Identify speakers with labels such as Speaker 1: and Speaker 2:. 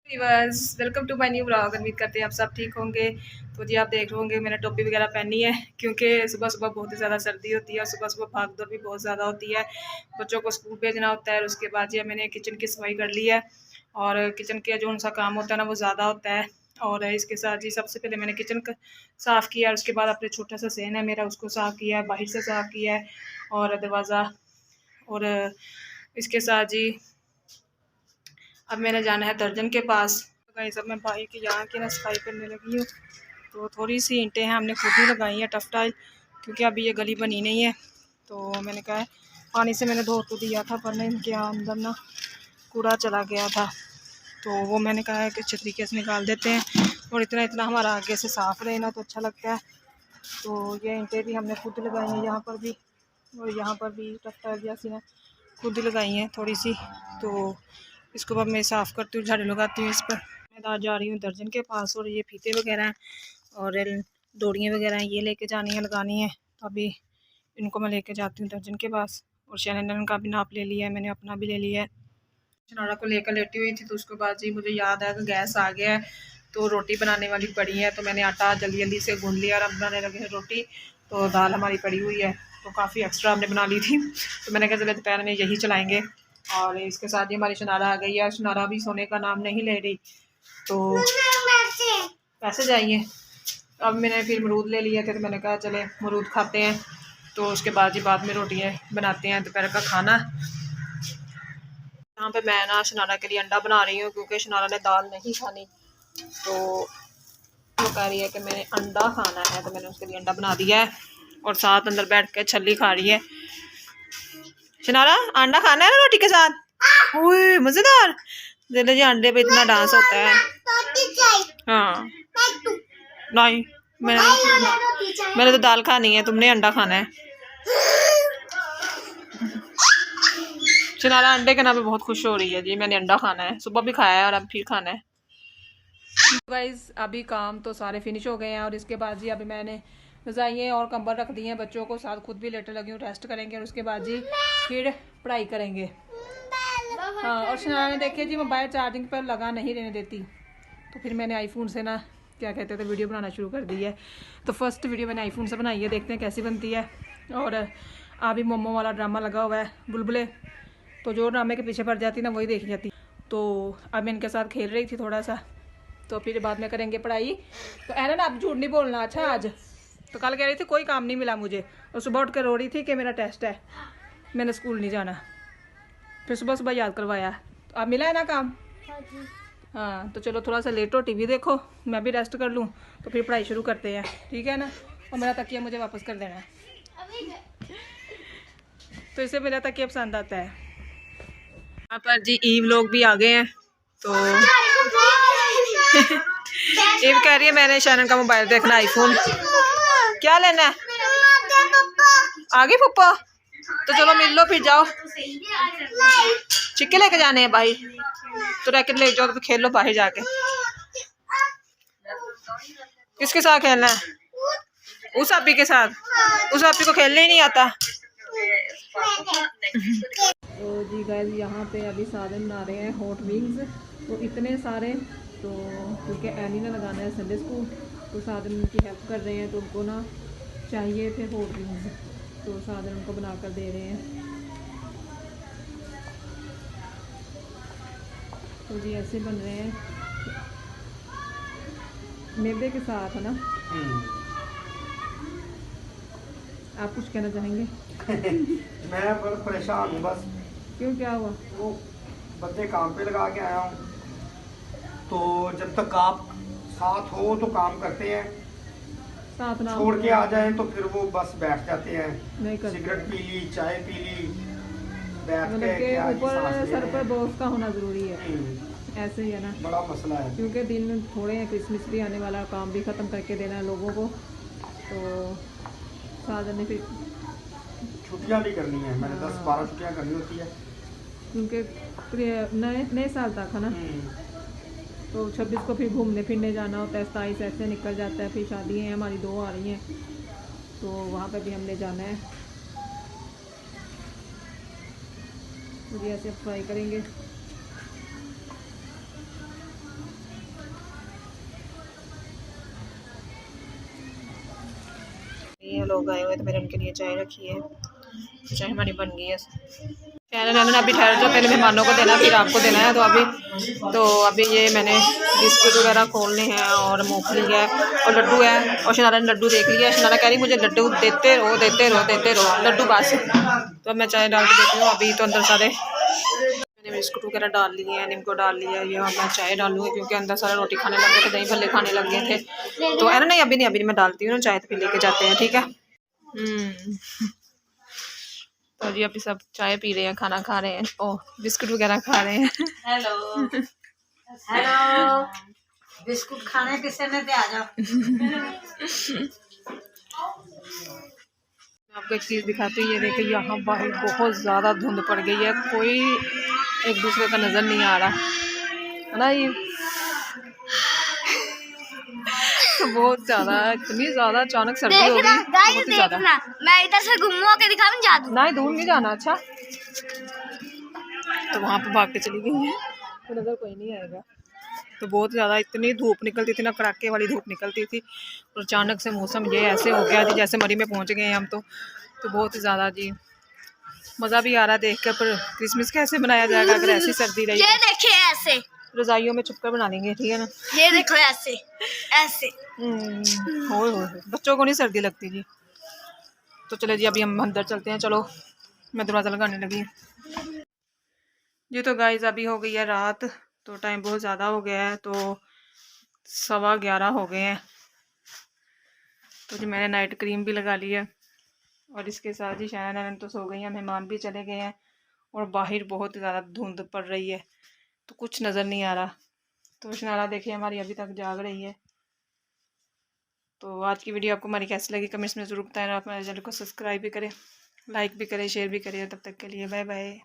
Speaker 1: Viewers, welcome to my new blog. उम्मीद करते हैं आप सब ठीक होंगे। तो जी आप देख रहे होंगे मैंने टोपी वगैरह पहनी है क्योंकि सुबह सुबह बहुत ही ज़्यादा सर्दी होती है और सुबह सुबह भाग दौड़ भी बहुत ज़्यादा होती है। बच्चों को स्कूल भेजना होता है और उसके बाद जी मैंने किचन की सफाई कर ली है और किचन का जो उनका काम होता है ना वो ज़्यादा होता है। और इसके साथ जी सबसे पहले मैंने किचन साफ़ किया और उसके बाद अपने छोटा सा सहन है मेरा उसको साफ़ किया, बाहर से साफ़ किया है और दरवाज़ा। और इसके साथ जी अब मैंने जाना है दर्जन के पास। तो सब मैं भाई की यहाँ की ना सफाई करने लगी हूँ। तो थोड़ी सी ईंटें हैं हमने खुद ही लगाई हैं टफ टाइल, क्योंकि अभी ये गली बनी नहीं है। तो मैंने कहा पानी से मैंने धो तो दिया था पर नहीं इनके अंदर ना कूड़ा चला गया था, तो वो मैंने कहा है कि अच्छे तरीके से निकाल देते हैं और इतना इतना हमारा आगे से साफ़ रहे ना तो अच्छा लगता है। तो ये ईंटें भी हमने खुद लगाई हैं यहाँ पर भी और यहाँ पर भी टफ टाइल जैसी ना खुद ही लगाई हैं थोड़ी सी। तो इसको अब मैं साफ़ करती हूँ, झाड़ू लगाती हूँ इस पर। मैं आज जा रही हूँ दर्जन के पास और ये फीते वगैरह हैं और डोरियाँ वगैरह हैं ये लेके जानी है, लगानी है। तो अभी इनको मैं लेके जाती हूँ दर्जन के पास। और शैनन का भी नाप ले लिया है मैंने, अपना भी ले लिया है। शनारा को लेकर लेटी हुई थी तो उसके बाद जी मुझे याद आया कि गैस आ गया है तो रोटी बनाने वाली पड़ी है। तो मैंने आटा जल्दी जल्दी से गूंद लिया और अब बनाने लगे हैं रोटी। तो दाल हमारी पड़ी हुई है तो काफ़ी एक्स्ट्रा हमने बना ली थी, तो मैंने कहा चलो दोपहर में यही चलाएँगे। और इसके साथ ही हमारी शनारा आ गई है। शनारा भी सोने का नाम नहीं ले रही, तो पैसे जाइए। अब मैंने फिर अमरूद ले लिए थे तो मैंने कहा चले अमरूद खाते हैं। तो उसके बाद ही बाद में रोटियाँ बनाते हैं दोपहर का खाना। यहाँ पे मैं ना शनारा के लिए अंडा बना रही हूँ क्योंकि शनारा ने दाल नहीं खानी, तो वो कह रही है कि मैंने अंडा खाना है, तो मैंने उसके लिए अंडा बना दिया है और साथ अंदर बैठ के छल्ली खा रही है। शनारा अंडा खाना है ना रोटी के साथ? ओए मजेदार। जल्दी जी अंडे पे इतना डांस होता है। हाँ नहीं, मैंने तो दाल खानी है, तुमने अंडा खाना है। शनारा अंडे के नाम पे बहुत खुश हो रही है जी, मैंने अंडा खाना है। सुबह भी खाया है और अब फिर खाना है। गाइस अभी काम तो सारे फिनिश हो गए हैं और इसके बाद जी अभी मैंने रजाइयाँ और कंबल रख दिए हैं बच्चों को, साथ खुद भी लेटे लगी हूँ, रेस्ट करेंगे और उसके बाद जी फिर पढ़ाई करेंगे। हाँ और शनारा ने देखिए जी मोबाइल चार्जिंग पर लगा नहीं रहने देती, तो फिर मैंने आईफोन से ना क्या कहते थे वीडियो बनाना शुरू कर दी है। तो फर्स्ट वीडियो मैंने आईफोन से बनाई है, देखते हैं कैसी बनती है। और अभी मोमो वाला ड्रामा लगा हुआ है बुलबुले, तो जो ड्रामे के पीछे पड़ जाती ना वही देखी जाती। तो अब मैं इनके साथ खेल रही थी थोड़ा सा, तो फिर बाद में करेंगे पढ़ाई। तो एनन आप झूठ नहीं बोलना अच्छा। आज तो कल कह रही थी कोई काम नहीं मिला मुझे और सुबह उठ कर रो रही थी कि मेरा टेस्ट है, मैंने स्कूल नहीं जाना। फिर सुबह सुबह याद करवाया। तो अब मिला है ना काम? हाँ तो चलो थोड़ा सा लेट हो, टीवी देखो, मैं भी रेस्ट कर लूँ, तो फिर पढ़ाई शुरू करते हैं, ठीक है ना। और मेरा तकिया मुझे वापस कर देना है, तो इसे मेरा तकिया पसंद आता है। यहाँ पर जी ईव लोग भी आ गए हैं। तो ईव कह रही है मैंने शैनन का मोबाइल देखना आईफोन। क्या लेना है? आ गई पप्पा? तो चलो मिल लो फिर, जाओ चिक्के लेके जाने हैं भाई, तो रैकेट ले जाओ तो खेल लो बाहर जाके। किसके साथ खेलना है? उस आपी के साथ? उस आपी को खेलने ही नहीं आता। तो जी गाइस यहाँ पे अभी साधन बना रहे हैं हॉट विंग्स, तो इतने सारे। तो क्योंकि एनी ने लगाना है संडे स्कूल, तो साधन उनकी हेल्प कर रहे हैं, तो उनको ना चाहिए थे हॉट विंग्स, तो साधन उनको बना कर दे रहे हैं। तो जी ऐसे बन रहे हैं मैदे के साथ, है ना। आप कुछ कहना चाहेंगे?
Speaker 2: मैं बहुत परेशान हूँ बस।
Speaker 1: क्यों, क्या हुआ?
Speaker 2: वो बच्चे काम पे लगा के आया हूँ, तो जब तक आप साथ हो तो काम करते हैं,
Speaker 1: साथ ना
Speaker 2: छोड़ के आ जाएं तो फिर वो बस बैठ जाते हैं,
Speaker 1: नहीं करते।
Speaker 2: सिगरेट पी ली, चाय पी ली, बैठ
Speaker 1: मतलब
Speaker 2: के
Speaker 1: के
Speaker 2: क्या जी
Speaker 1: ऊपर
Speaker 2: सांस ले
Speaker 1: सर
Speaker 2: रहे
Speaker 1: पर
Speaker 2: हैं।
Speaker 1: बॉस का होना ज़रूरी है, ऐसे ही है ना।
Speaker 2: बड़ा मसला है
Speaker 1: क्योंकि दिन थोड़े हैं, क्रिसमस भी आने वाला, काम भी ख़त्म करके देना है लोगों को, तो साधन ने फिर
Speaker 2: छुट्टियाँ भी करनी है, मैंने 10-12 छुट्टियाँ करनी होती है
Speaker 1: क्योंकि नए साल तक है ना। तो 26 को फिर घूमने फिरने जाना होता है, 27 ऐसे निकल जाता है, फिर शादियाँ हैं हमारी 2 आ रही हैं, तो वहाँ पे भी हमने जाना है। तो जी ऐसे फ्राई करेंगे। लोग आए हुए तो मैंने उनके लिए चाय रखी है। चाय हमारी बन गई है। शहनाज अभी ठहर जाओ, पहले मेहमानों को देना फिर आपको देना है। तो अभी ये मैंने बिस्कुट वगैरह खोलने हैं और मूँगफली है और लड्डू है। और शनारा ने लड्डू देख लिया। शनारा कह रही मुझे लड्डू देते रहो देते रहो देते रहो लड्डू बस। तो अब मैं चाय डाल के देती हूँ। अभी तो अंदर सारे मैंने बिस्कुट वगैरह डाल लिए हैं, निम्को डाल लिया है। ये अब मैं चाय डालूँगी क्योंकि अंदर सारा रोटी खाने लग गए थे, दही भल्ले खाने लग गए थे। तो है ना, नहीं अभी नहीं मैं डालती हूँ ना चाय, तो फिर लेके जाते हैं, ठीक है। तो जी अभी सब चाय पी रहे हैं, खाना खा रहे हैं, ओह बिस्कुट वगैरह खा रहे हैं।
Speaker 3: हेलो हेलो, बिस्कुट खाने किसे ने दे, आ जाओ।
Speaker 1: आपको एक चीज़ दिखाती हूँ, ये देखिए यहाँ बाहर बहुत ज़्यादा धुंध पड़ गई है, कोई एक दूसरे का नज़र नहीं आ रहा है ना। ये बहुत ज़्यादा, इतनी ज़्यादा अचानक सर्दी हो गई, बहुत ही ज़्यादा।
Speaker 4: मैं इधर से घूमूं के दिखाऊं जादू।
Speaker 1: ना दूर नहीं जाना। अच्छा तो वहाँ पे भाग के चली गई है, तो नज़र कोई नहीं आएगा। तो बहुत ज़्यादा इतनी धूप निकलती थी ना, कड़ाके वाली धूप निकलती थी। और अचानक से मौसम ये ऐसे हो गया जी जैसे मरी में पहुँच गए हैं हम। तो बहुत ही ज़्यादा जी मज़ा भी आ रहा है देख कर। पर क्रिसमस कैसे मनाया जाएगा अगर ऐसी सर्दी रही?
Speaker 4: ये देखिए ऐसे
Speaker 1: रजाइयों में छुपकर बना लेंगे, ठीक है ना।
Speaker 4: ये देखो ऐसे ऐसे।
Speaker 1: हो बच्चों को नहीं सर्दी लगती जी। तो चले जी अभी हम अंदर चलते हैं। चलो मैं दरवाज़ा लगाने लगी जी। तो गाइस अभी हो गई है रात, तो टाइम बहुत ज़्यादा हो गया है, तो 11:15 हो गए हैं। तो जी मैंने नाइट क्रीम भी लगा ली है और इसके साथ ही शहनाज तो सो गई हैं, मेहमान भी चले गए हैं और बाहर बहुत ज़्यादा धुंध पड़ रही है, तो कुछ नज़र नहीं आ रहा। तो शनारा देखिए हमारी अभी तक जाग रही है। तो आज की वीडियो आपको हमारी कैसी लगी कमेंट्स में ज़रूर बताएं। आप हमारे चैनल को सब्सक्राइब भी करें, लाइक भी करें, शेयर भी करें। तब तक के लिए बाय बाय।